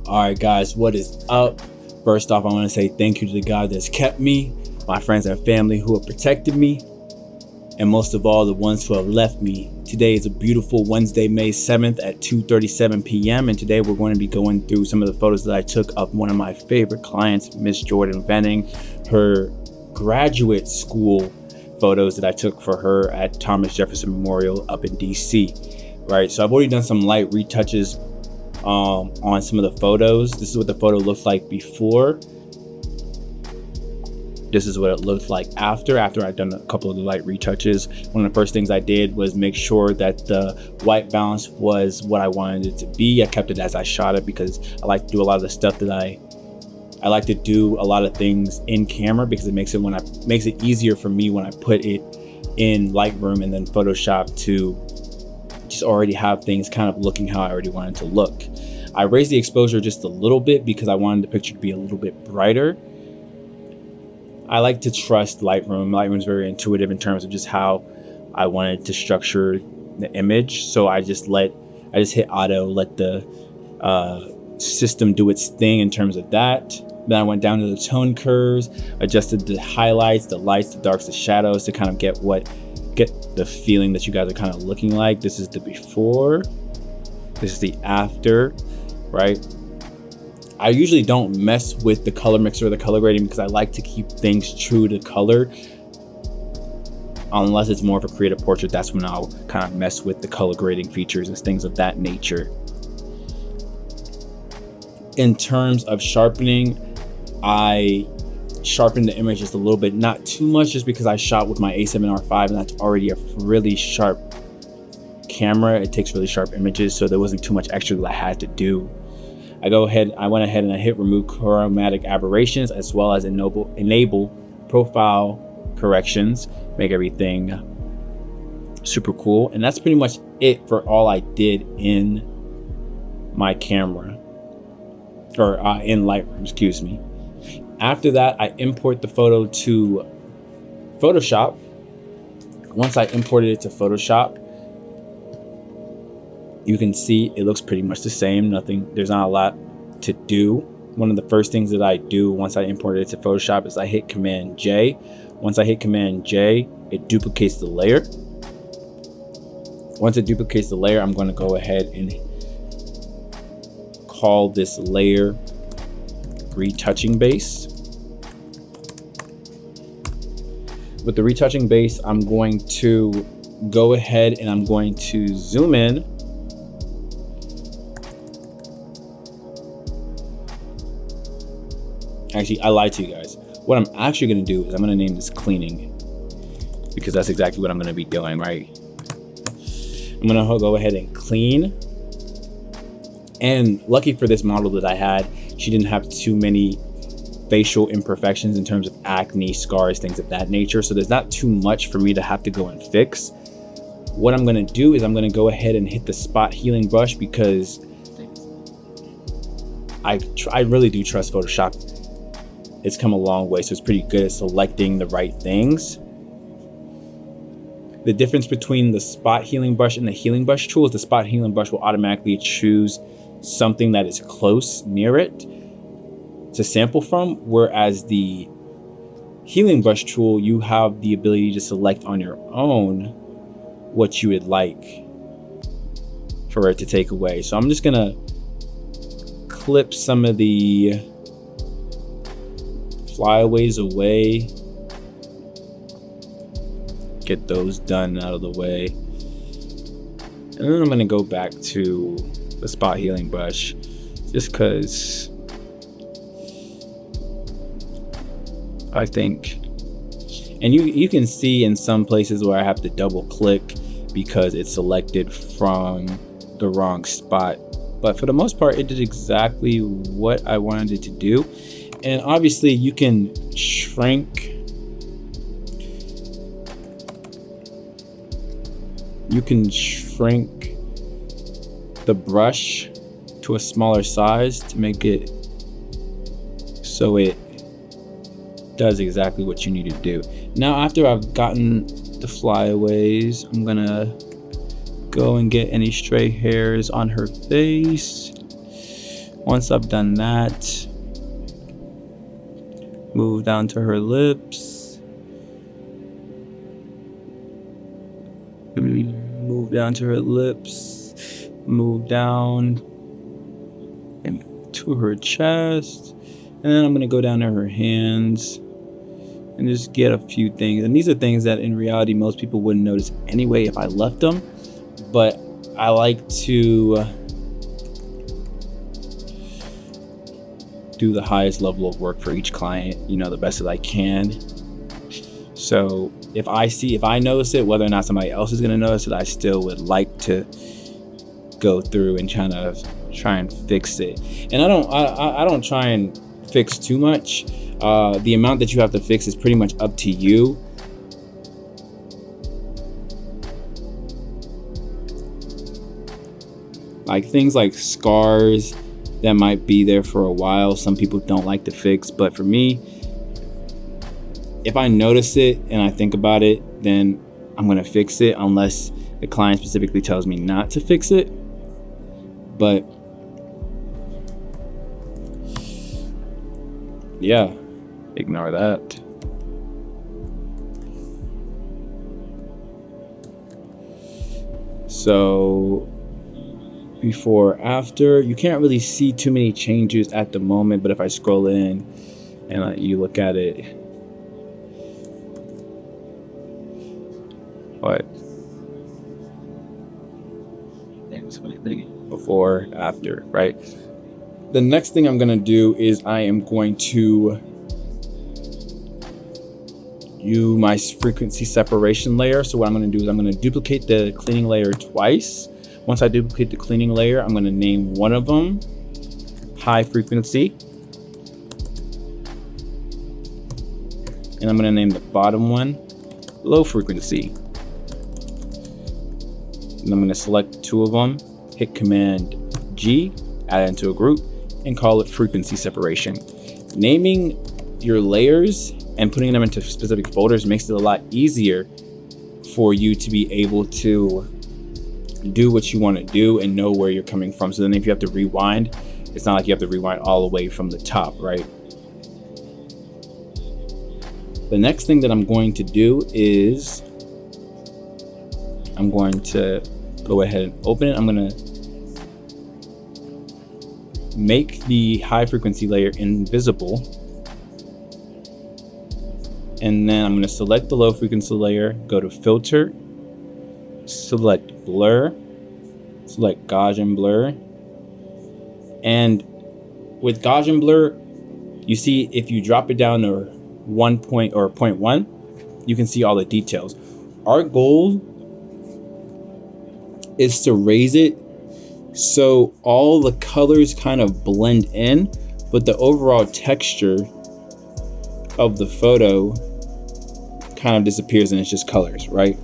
All right, guys, what is up? First off, I want to say thank you to the God that's kept me, my friends and family who have protected me, and most of all, the ones who have left me. Today is a beautiful Wednesday, May 7th at 2:37 p.m. And today we're going to be going through some of the photos that I took of one of my favorite clients, Miss Jordan Venning, her graduate school photos that I took for her at Thomas Jefferson Memorial up in DC. Right, so I've already done some light retouches on some of the photos. This is what the photo looked like before. This is what it looked like after I'd done a couple of the light retouches. One of the first things I did was make sure that the white balance was what I wanted it to be. I kept it as I shot it because I like to do a lot of the stuff that I like to do a lot of things in camera, because it makes it easier for me when I put it in Lightroom and then Photoshop to just already have things kind of looking how I already wanted to look. I raised the exposure just a little bit because I wanted the picture to be a little bit brighter. I like to trust Lightroom. Lightroom is very intuitive in terms of just how I wanted to structure the image. So I just hit auto, let the system do its thing in terms of that. Then I went down to the tone curves, adjusted the highlights, the lights, the darks, the shadows to kind of get the feeling that you guys are kind of looking like. This is the before, this is the after, right? I usually don't mess with the color mixer or the color grading because I like to keep things true to color. Unless it's more of a creative portrait, that's when I'll kind of mess with the color grading features and things of that nature. In terms of sharpening, I sharpened the image just a little bit, not too much, just because I shot with my A7R5 and that's already a really sharp camera. It takes really sharp images, so there wasn't too much extra that I had to do. I went ahead and I hit remove chromatic aberrations, as well as enable profile corrections, make everything super cool. And that's pretty much it for all I did in my camera, or in Lightroom, excuse me. After that, I import the photo to Photoshop. Once I imported it to Photoshop, you can see it looks pretty much the same. There's not a lot to do. One of the first things that I do once I import it to Photoshop is I hit Command J. Once I hit Command J, it duplicates the layer. Once it duplicates the layer, I'm going to go ahead and call this layer Retouching Base. With the Retouching Base, I'm going to go ahead and I'm going to zoom in. Actually, I lied to you guys. What I'm actually going to do is I'm going to name this cleaning, because that's exactly what I'm going to be doing, right? I'm going to go ahead and clean. And lucky for this model that I had, she didn't have too many facial imperfections in terms of acne, scars, things of that nature. So there's not too much for me to have to go and fix. What I'm going to do is I'm going to go ahead and hit the spot healing brush, because I really do trust Photoshop. It's come a long way, so it's pretty good at selecting the right things. The difference between the spot healing brush and the healing brush tool is the spot healing brush will automatically choose something that is close near it to sample from, whereas the healing brush tool, you have the ability to select on your own what you would like for it to take away. So I'm just gonna clip some of the flyaways away, get those done out of the way, and then I'm gonna go back to the spot healing brush, just because I think, and you can see in some places where I have to double click because it's selected from the wrong spot, but for the most part it did exactly what I wanted it to do. And obviously you can shrink the brush to a smaller size to make it so it does exactly what you need to do. Now, after I've gotten the flyaways, I'm gonna go and get any stray hairs on her face. Once I've done that, move down to her lips. Move down to her lips. Move down to her chest. And then I'm going to go down to her hands and just get a few things. And these are things that in reality most people wouldn't notice anyway if I left them. But I like to do the highest level of work for each client, the best that I can. So if I notice it, whether or not somebody else is going to notice it, I still would like to go through and try and fix it. And I don't try and fix too much. The amount that you have to fix is pretty much up to you. Like things like scars that might be there for a while, some people don't like to fix, but for me, if I notice it and I think about it, then I'm gonna fix it unless the client specifically tells me not to fix it. But yeah, ignore that. So before, after, you can't really see too many changes at the moment, but if I scroll in and you look at it, what? Before, after, right? The next thing I'm gonna do is I am going to use my frequency separation layer. So what I'm gonna do is I'm gonna duplicate the cleaning layer twice. Once I duplicate the cleaning layer, I'm gonna name one of them high frequency. And I'm gonna name the bottom one low frequency. And I'm gonna select two of them, hit Command G, add it into a group, and call it frequency separation. Naming your layers and putting them into specific folders makes it a lot easier for you to be able to do what you want to do and know where you're coming from. So then if you have to rewind, it's not like you have to rewind all the way from the top, right? The next thing that I'm going to do is I'm going to go ahead and open it. I'm going to make the high frequency layer invisible. And then I'm going to select the low frequency layer, go to filter, select blur, select Gaussian blur. And with Gaussian blur, you see if you drop it down to 1 point or 0.1, you can see all the details. Our goal is to raise it so all the colors kind of blend in, but the overall texture of the photo kind of disappears and it's just colors, right?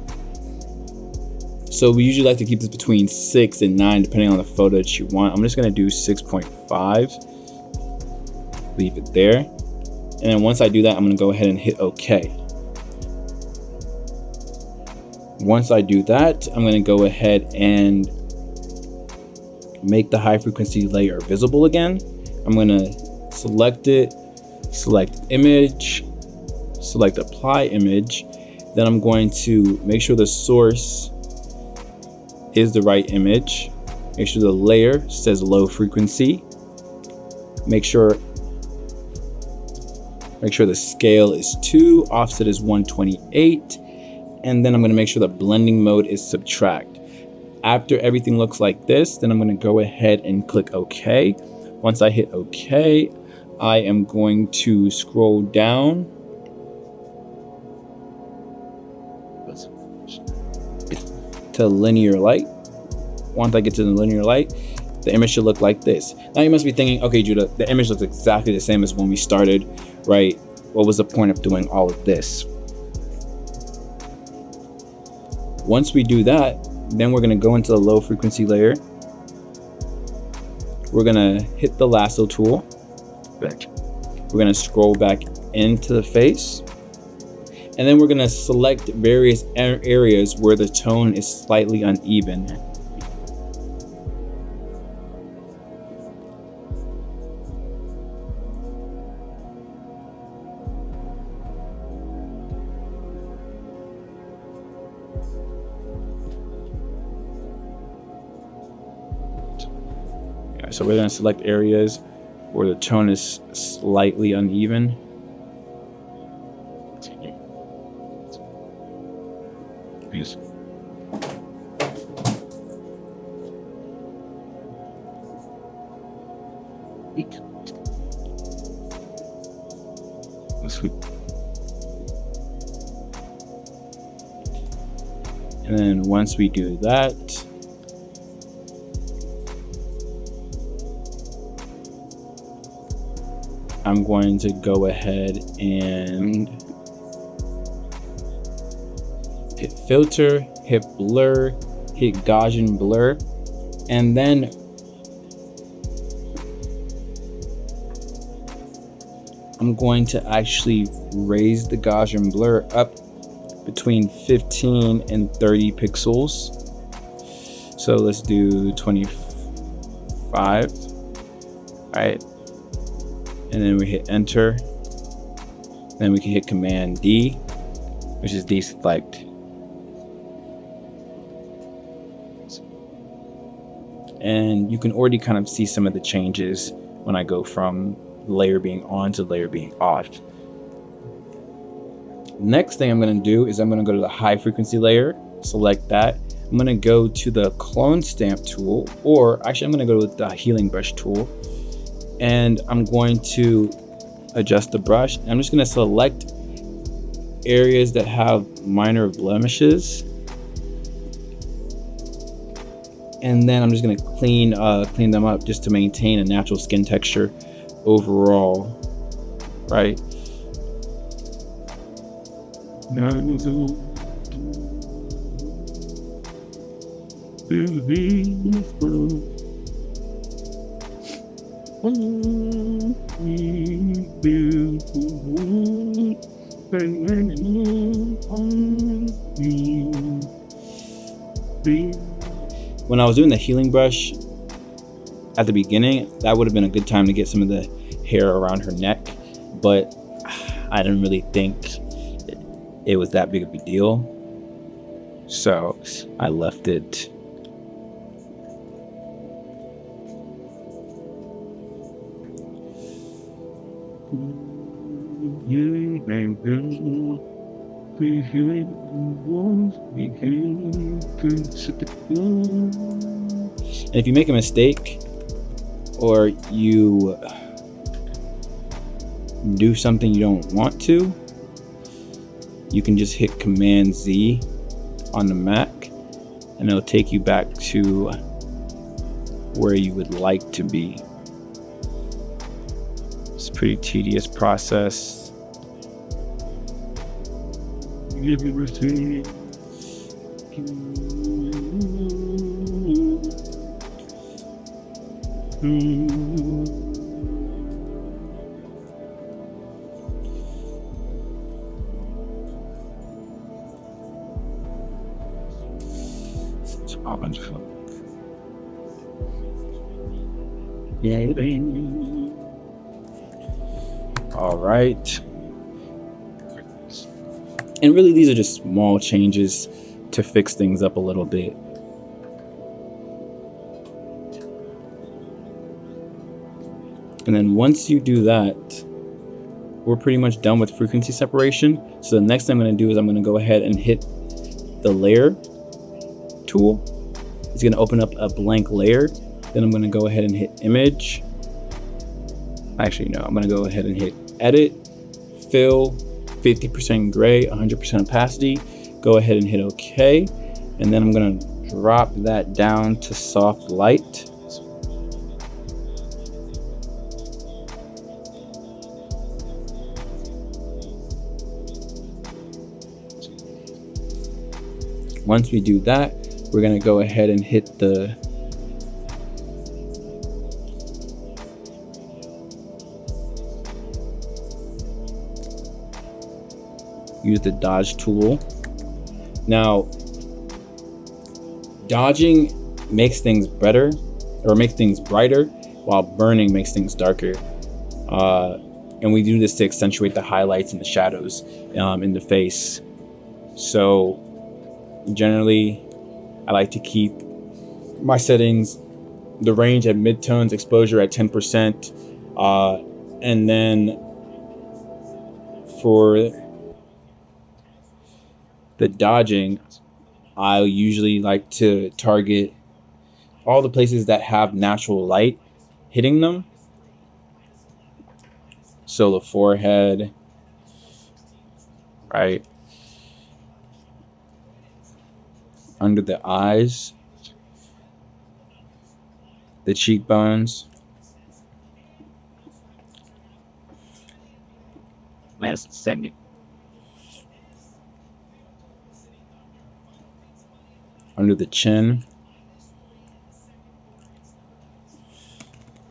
So we usually like to keep this between 6 and 9 depending on the photo that you want. I'm just gonna do 6.5, leave it there. And then once I do that, I'm gonna go ahead and hit OK. Once I do that, I'm gonna go ahead and make the high frequency layer visible again. I'm gonna select it, select image, select apply image. Then I'm going to make sure the source is the right image. Make sure the layer says low frequency. Make sure the scale is 2, offset is 128. And then I'm gonna make sure the blending mode is subtract. After everything looks like this, then I'm gonna go ahead and click OK. Once I hit OK, I am going to scroll down to linear light. Once I get to the linear light, the image should look like this. Now you must be thinking, okay, Judah, the image looks exactly the same as when we started, right? What was the point of doing all of this? Once we do that, then we're gonna go into the low frequency layer. We're gonna hit the lasso tool. We're gonna scroll back into the face. And then we're gonna select various areas where the tone is slightly uneven. right, so we're gonna select areas where the tone is slightly uneven. Peace. And then once we do that, I'm going to go ahead and hit filter, hit blur, hit Gaussian blur, and then I'm going to actually raise the Gaussian blur up between 15 and 30 pixels. So let's do 25. All right. And then we hit enter. Then we can hit Command D, which is deselect. And you can already kind of see some of the changes when I go from layer being on to layer being off. Next thing I'm going to do is I'm going to go to the high frequency layer, select that. I'm going to go to the clone stamp tool, or actually I'm going to go with the healing brush tool, and I'm going to adjust the brush. I'm just going to select areas that have minor blemishes, and then I'm just going to clean them up just to maintain a natural skin texture overall, right? When I was doing the healing brush at the beginning, that would have been a good time to get some of the hair around her neck, but I didn't really think it was that big of a deal, so I left it. And if you make a mistake or you do something you don't want to, you can just hit Command Z on the Mac and it'll take you back to where you would like to be. It's a pretty tedious process. All right. And really, these are just small changes to fix things up a little bit. And then once you do that, we're pretty much done with frequency separation. So the next thing I'm going to do is I'm going to go ahead and hit the layer tool. It's going to open up a blank layer. Then I'm going to go ahead and hit image. Actually, no, I'm going to go ahead and hit edit, fill, 50% gray, 100% opacity. Go ahead and hit OK. And then I'm going to drop that down to soft light. Once we do that, we're going to go ahead and hit the use the dodge tool. Now, dodging makes things better or makes things brighter, while burning makes things darker. And we do this to accentuate the highlights and the shadows in the face. So generally, I like to keep my settings the range at midtones, exposure at 10%. And then for the dodging, I usually like to target all the places that have natural light hitting them. So the forehead, right? Under the eyes, the cheekbones. Last second. Under the chin.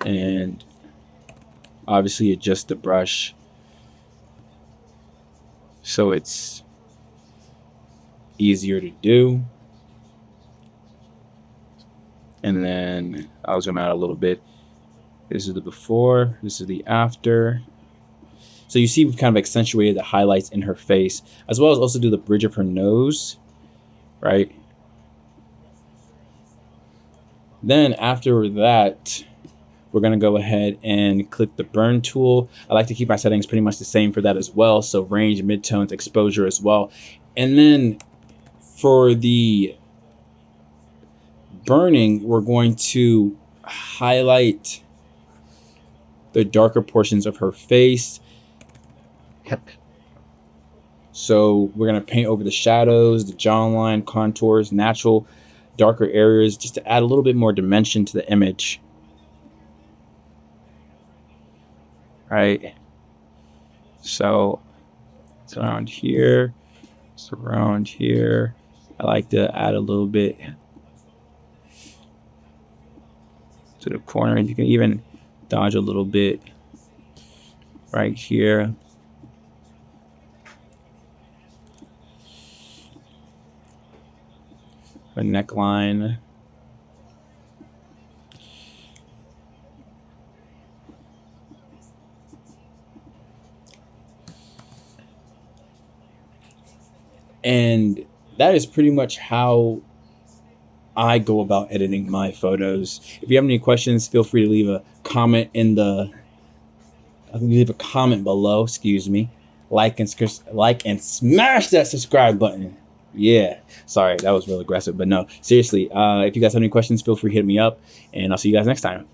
And obviously adjust the brush so it's easier to do. And then I'll zoom out a little bit. This is the before, this is the after. So you see we've kind of accentuated the highlights in her face, as well as also do the bridge of her nose, right? Then after that, we're gonna go ahead and click the burn tool. I like to keep my settings pretty much the same for that as well. So range, midtones, exposure as well. And then for the burning, we're going to highlight the darker portions of her face. So we're gonna paint over the shadows, the jawline, contours, natural darker areas, just to add a little bit more dimension to the image. Right? So it's around here, it's around here. I like to add a little bit to the corner. You can even dodge a little bit right here. A neckline. And that is pretty much how I go about editing my photos. If you have any questions, feel free to leave a comment below, excuse me. Like and smash that subscribe button. Yeah, sorry, that was real aggressive, but no, seriously, if you guys have any questions, feel free to hit me up, and I'll see you guys next time.